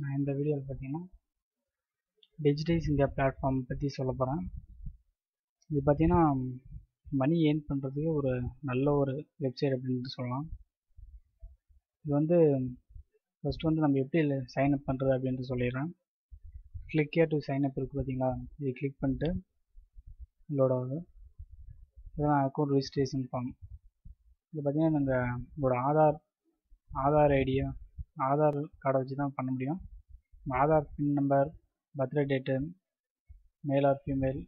நான் இந்த வீடியோவில் பார்த்தீங்கன்னா டிஜிடைஸ் இந்தியா பிளாட்ஃபார்ம் பற்றி சொல்ல போகிறேன். இது பார்த்தீங்கன்னா மணி ஏர்ன் பண்ணுறதுக்கு ஒரு நல்ல ஒரு வெப்சைட் அப்படின்னு சொல்லலாம். இது வந்து ஃபஸ்ட்டு வந்து நம்ம எப்படி சைன் அப் பண்ணுறது அப்படின்ட்டு சொல்லிடுறேன். கிளிக் டு சைன் அப் இருக்குது பார்த்தீங்களா, இது கிளிக் பண்ணிட்டு லோட் ஆகுது. இதுதான் அக்கௌண்ட் ரிஜிஸ்ட்ரேஷன் ஃபார்ம். இது பார்த்தீங்கன்னா நாங்கள் உங்களோட ஆதார் ஐடியா ஆதார் கார்டை வச்சு தான் பண்ண முடியும். Aadhaar pin number, birthday date, male or female,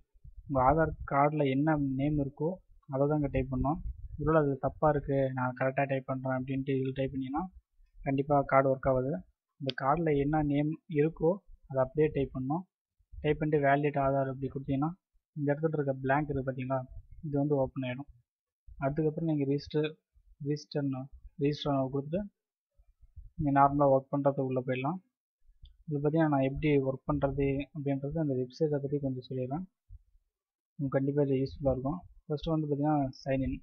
உங்கள் ஆதார் கார்டில் என்ன நேம் இருக்கோ அதை தான் இங்கே டைப் பண்ணோம். இவ்வளோ அது தப்பாக இருக்குது, நான் கரெக்டாக டைப் பண்ணுறேன் அப்படின்ட்டு இதில் டைப் பண்ணிங்கன்னா கண்டிப்பாக கார்டு ஒர்க் ஆகுது. இந்த கார்டில் என்ன நேம் இருக்கோ அதை அப்படியே டைப் பண்ணோம். டைப் பண்ணிட்டு வேலிடேட் ஆதார் அப்படி கொடுத்தீங்கன்னா இந்த இடத்துல இருக்க பிளாங்க் இருக்குது பார்த்தீங்களா, இது வந்து ஓப்பன் ஆகிடும். அதுக்கப்புறம் நீங்கள் ரிஜிஸ்டர் கொடுத்துட்டு நீங்கள் நார்மலாக ஒர்க் பண்ணுறதுக்கு உள்ளே போயிடலாம். இதை பார்த்தீங்கன்னா நான் எப்படி ஒர்க் பண்ணுறது அப்படின்றது அந்த வெப்சைட்டை பற்றி கொஞ்சம் சொல்லிடுறேன். உங்களுக்கு கண்டிப்பாக இது யூஸ்ஃபுல்லாக இருக்கும். ஃபஸ்ட்டு வந்து பார்த்தீங்கன்னா சைன்இன்.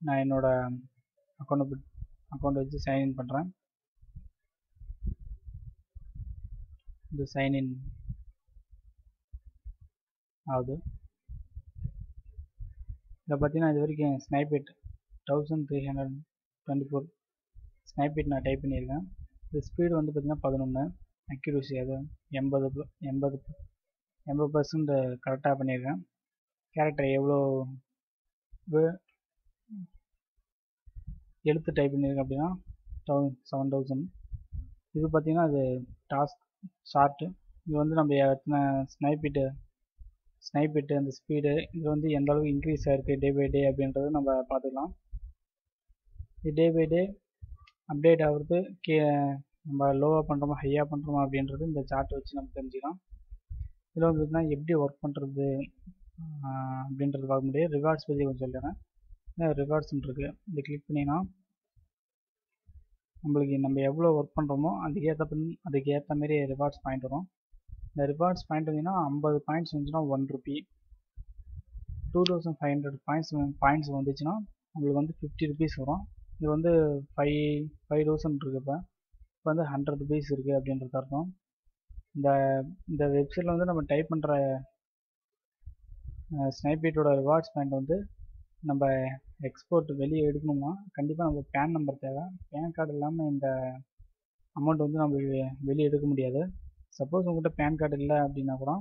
நான் என்னோடய அக்கௌண்ட் வச்சு சைன்இன் பண்ணுறேன். இது சைன்இன் ஆகுது. இதில் பார்த்தீங்கன்னா இது வரைக்கும் ஸ்னைப்பேட் 1324 ஸ்னைப்பேட் நான் டைப் பண்ணியிருக்கேன். இது ஸ்பீடு வந்து பார்த்தீங்கன்னா 11, அக்யூரசி அது 80% கரெக்டாக பண்ணியிருக்கேன். கேரக்டர் எவ்வளோ எழுத்து டைப் பண்ணியிருக்கேன் அப்படின்னா 7000. இது பார்த்தீங்கன்னா அது டாஸ்க் ஷார்ட்டு. இது வந்து நம்ம எத்தனை ஸ்னைப்பிட்டு அந்த ஸ்பீடு இது வந்து எந்த அளவுக்கு இன்க்ரீஸ் ஆகிருக்கு டே பை டே அப்படின்றத நம்ம பார்த்துக்கலாம். இது டே பை டே அப்டேட் ஆகுறது நம்ம லோவாக பண்ணுறோமா ஹையாக பண்ணுறோமா அப்படின்றது இந்த சார்ட் வச்சு நம்ம தெரிஞ்சுக்கலாம். இதில் வந்து பார்த்தீங்கன்னா எப்படி ஒர்க் பண்ணுறது அப்படின்றது பார்க்க முடியாது. ரிவார்ட்ஸ் பற்றி கொஞ்சம் சொல்லிடுறேன். ரிவார்ட்ஸ்ன்னு இருக்குது, இதை கிளிக் பண்ணிங்கன்னா நம்மளுக்கு நம்ம எவ்வளோ ஒர்க் பண்ணுறோமோ அதுக்கு ஏற்ற மாரி ரிவார்ட்ஸ் பாயிண்ட் வரும். இந்த ரிவார்ட்ஸ் பாயிண்ட் வந்தீங்கன்னா 50 பாயிண்ட்ஸ் வந்துச்சுன்னா 1 ரூபி, 2500 பாயிண்ட்ஸ் வந்துச்சுன்னா நம்மளுக்கு வந்து 50 ருபீஸ் வரும். இது வந்து 5000 இருக்குது. இப்போ வந்து 100 ருபீஸ் இருக்குது அப்படின்றது அர்த்தம். இந்த வெப்சைட்டில் வந்து நம்ம டைப் பண்ணுற ஸ்னைப்பேட்டோட ரிவார்ட்ஸ் பாயிண்ட் வந்து நம்ம எக்ஸ்போர்ட் வெளியே எடுக்கணுமா கண்டிப்பாக நமக்கு பேன் நம்பர் தேவை. பேன் கார்டு இல்லாமல் இந்த அமௌண்ட் வந்து நம்ம வெளியே எடுக்க முடியாது. சப்போஸ் உங்கள்கிட்ட பேன் கார்டு இல்லை அப்படின்னா கூட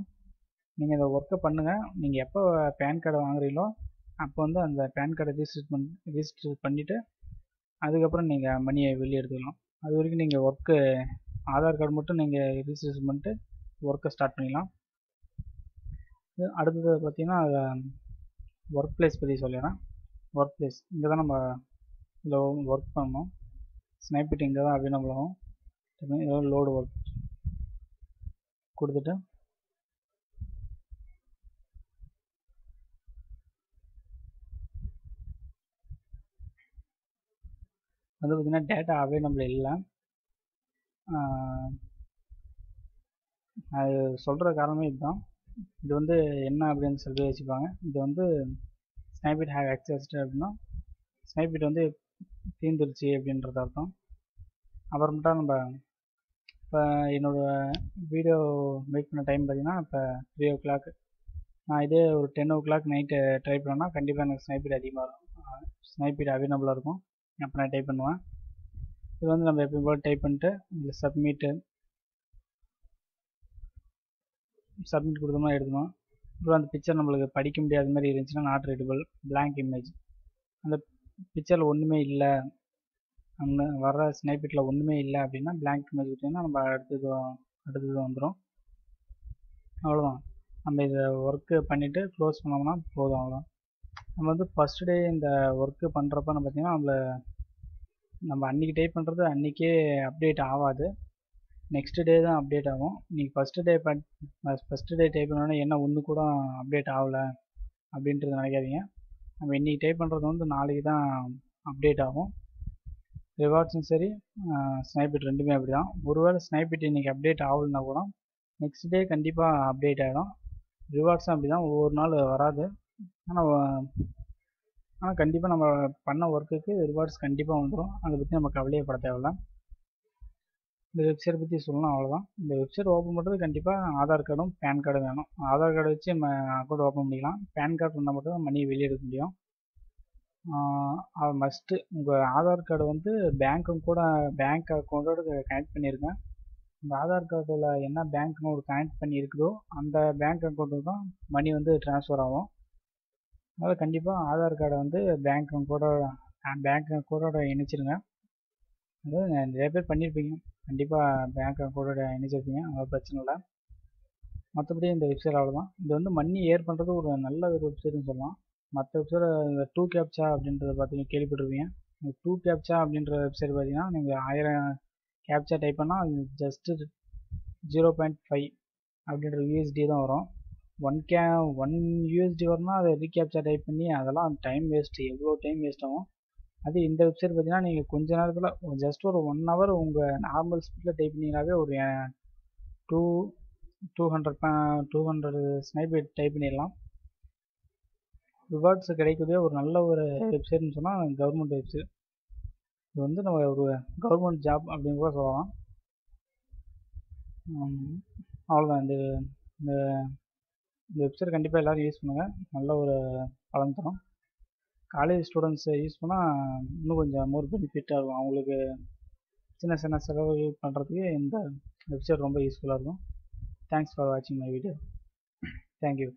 நீங்கள் இந்த ஒர்க்கை பண்ணுங்கள். நீங்கள் எப்போ பேன் கார்டு வாங்குறீங்களோ அப்போ வந்து அந்த பேன் கார்டை ரிஜிஸ்டர் பண்ணிவிட்டு அதுக்கப்புறம் நீங்கள் மணியை வெளியே எடுத்துக்கலாம். அது வரைக்கும் நீங்கள் ஒர்க்கு ஆதார் கார்டு மட்டும் நீங்கள் ரிஜிஸ்ட்ரேஷன் பண்ணிட்டு ஒர்க்கை ஸ்டார்ட் பண்ணிடலாம். அடுத்தது பார்த்திங்கன்னா ஒர்க் பிளேஸ் பற்றி சொல்லிடுறேன். ஒர்க் பிளேஸ் இங்கே தான் நம்ம இதில் ஒர்க் பண்ணணும். ஸ்னைப்பேட் இங்கே தான் அவைலபிள் ஆகும். லோடு ஒர்க் கொடுத்துட்டு வந்து பார்த்திங்கன்னா டேட்டா அவைலபிள் இல்லை. அது சொல்கிற காரணமே இதுதான். இது வந்து என்ன அப்படின்னு சொல்லி வச்சுப்பாங்க. இது வந்து ஸ்னைப்பேட் ஹேவ் ஆக்சஸ்டு அப்படின்னா ஸ்னைப்பேட் வந்து தீர்ந்துருச்சு அப்படின்றது அர்த்தம். அப்புறமேட்டா நம்ம இப்போ என்னோடய வீடியோ மேக் பண்ண டைம் பார்த்திங்கன்னா இப்போ 3 o'clock. நான் இதே ஒரு 10 o'clock நைட்டு ட்ரை பண்ணேன்னா கண்டிப்பாக எனக்கு ஸ்னைப்பேட் அதிகமாக இருக்கும், ஸ்னைப்பேட் அவைலபிளாக இருக்கும். அப்போ நான் டைப் பண்ணுவேன். இது வந்து நம்ம எப்பயும் போல் டைப் பண்ணிட்டு இதில் சப்மிட் கொடுத்தோம்னா எடுக்கணும். அப்புறம் அந்த பிக்சர் நம்மளுக்கு படிக்க முடியாத மாதிரி இருந்துச்சுன்னா நாட் ரீடபிள் பிளாங்க் இமேஜ், அந்த பிக்சரில் ஒன்றுமே இல்லை, அங்கே வர்ற ஸ்னைப்பேட்டில் ஒன்றுமே இல்லை அப்படின்னா பிளாங்க் இமேஜ் கொடுத்தீங்கன்னா நம்ம அடுத்தது வந்துடும். அவ்வளோதான். நம்ம இதை ஒர்க்கு பண்ணிவிட்டு க்ளோஸ் பண்ணோம்னா போதும். அவ்வளோதான். நம்ம வந்து ஃபஸ்ட் டே இந்த ஒர்க்கு பண்ணுறப்ப நம்ம பார்த்திங்கன்னா நம்ம அன்றைக்கி டைப் பண்ணுறது அன்றைக்கே அப்டேட் ஆகாது, நெக்ஸ்ட் டே தான் அப்டேட் ஆகும். நீங்கள் ஃபஸ்ட்டு டே டைப் பண்ணோன்னா என்ன ஒன்று கூட அப்டேட் ஆகலை அப்படின்றது நினைக்காதீங்க. நம்ம இன்றைக்கி டைப் பண்ணுறது வந்து நாளைக்கு தான் அப்டேட் ஆகும். ரிவார்ட்ஸும் சரி ஸ்னைப்பேட் ரெண்டுமே அப்படி தான். ஒருவேளை ஸ்னைப்பேட் இன்றைக்கி அப்டேட் ஆகலைன்னா கூட நெக்ஸ்ட் டே கண்டிப்பாக அப்டேட் ஆகிடும். ரிவார்ட்ஸும் அப்படி தான், ஒவ்வொரு நாள் வராது. ஆனால் கண்டிப்பாக நம்ம பண்ண ஒர்க்குக்கு ரிவார்ட்ஸ் கண்டிப்பாக வந்துடும். அதை பற்றி நம்ம கவலையே பட தேவையில்ல. இந்த வெப்சைட் பற்றி சொல்லலாம் அவ்வளோதான். இந்த வெப்சைட் ஓப்பன் பண்ணுறது கண்டிப்பாக ஆதார் கார்டும் பேன் கார்டும் வேணும். ஆதார் கார்டை வச்சு நம்ம அக்கௌண்ட் ஓப்பன் பண்ணிக்கலாம். பேன் கார்டு இருந்தால் மட்டும் தான் மணி வெளியே எடுக்க முடியும். அது மஸ்ட்டு. உங்கள் ஆதார் கார்டு வந்து பேங்க் அக்கௌண்ட்டோட கனெக்ட் பண்ணியிருக்கேன். உங்கள் ஆதார் கார்டில் என்ன பேங்க் அக்கௌண்ட் கனெக்ட் பண்ணியிருக்குதோ அந்த பேங்க் அக்கௌண்ட்டுக்கு தான் மணி வந்து ட்ரான்ஸ்ஃபர் ஆகும். அதனால் கண்டிப்பாக ஆதார் கார்டை வந்து பேங்க் அக்கௌண்ட்டோட இணைச்சிருங்க. அதாவது நிறைய பேர் பண்ணியிருப்பீங்க, கண்டிப்பாக பேங்க் அக்கௌண்ட்டோட இணைச்சிருப்பீங்க, அது பிரச்சனை இல்லை. மற்றபடி இந்த வெப்சைட் அவ்வளோதான். இது வந்து மணி ஏர் பண்ணுறது ஒரு நல்ல ஒரு வெப்சைட்னு சொல்லலாம். மற்ற வெப்சைட் இந்த 2CAPTCHA அப்படின்றத பார்த்தீங்கன்னா கேள்விப்பட்டிருப்பீங்க. இந்த 2CAPTCHA அப்படின்ற வெப்சைட் பார்த்தீங்கன்னா நீங்கள் 1000 கேப்சா டைப் பண்ணால் அது ஜஸ்ட்டு 0.5 அப்படின்ற யூஎஸ்டி தான் வரும். 1 யூஎஸ்டி வரணும்னா அதை ரீகேப்சா டைப் பண்ணி அதெல்லாம் டைம் வேஸ்ட்டு, எவ்வளோ டைம் வேஸ்ட் ஆகும். அது இந்த வெப்சைட் பார்த்தீங்கன்னா நீங்கள் கொஞ்ச நேரத்தில் ஜஸ்ட் ஒரு 1 ஹவர் உங்கள் நார்மல் ஸ்பீடில் டைப் பண்ணிங்கனாவே ஒரு 200 ஸ்னைப் டைப் பண்ணிடலாம். ரிவார்ட்ஸ் கிடைக்கக்கூடிய ஒரு நல்ல ஒரு வெப்சைட்னு சொன்னால் கவர்மெண்ட் வெப்சைட். இது வந்து நம்ம ஒரு கவர்மெண்ட் ஜாப் அப்படின்னு கூட சொல்லலாம். அவ்வளோதான். இந்த இந்த வெப்சைட் கண்டிப்பாக எல்லோரும் யூஸ் பண்ணுங்கள், நல்ல ஒரு பலன் தரும். காலேஜ் ஸ்டூடெண்ட்ஸ் யூஸ் பண்ணால் இன்னும் கொஞ்சம் மோர் பெனிஃபிட்டாக இருக்கும். அவங்களுக்கு சின்ன சின்ன செலவுகள் பண்ணுறதுக்கு இந்த வெப்சைட் ரொம்ப யூஸ்ஃபுல்லாக இருக்கும். தேங்க்ஸ் ஃபார் வாட்சிங் மை வீடியோ. தேங்க்யூ.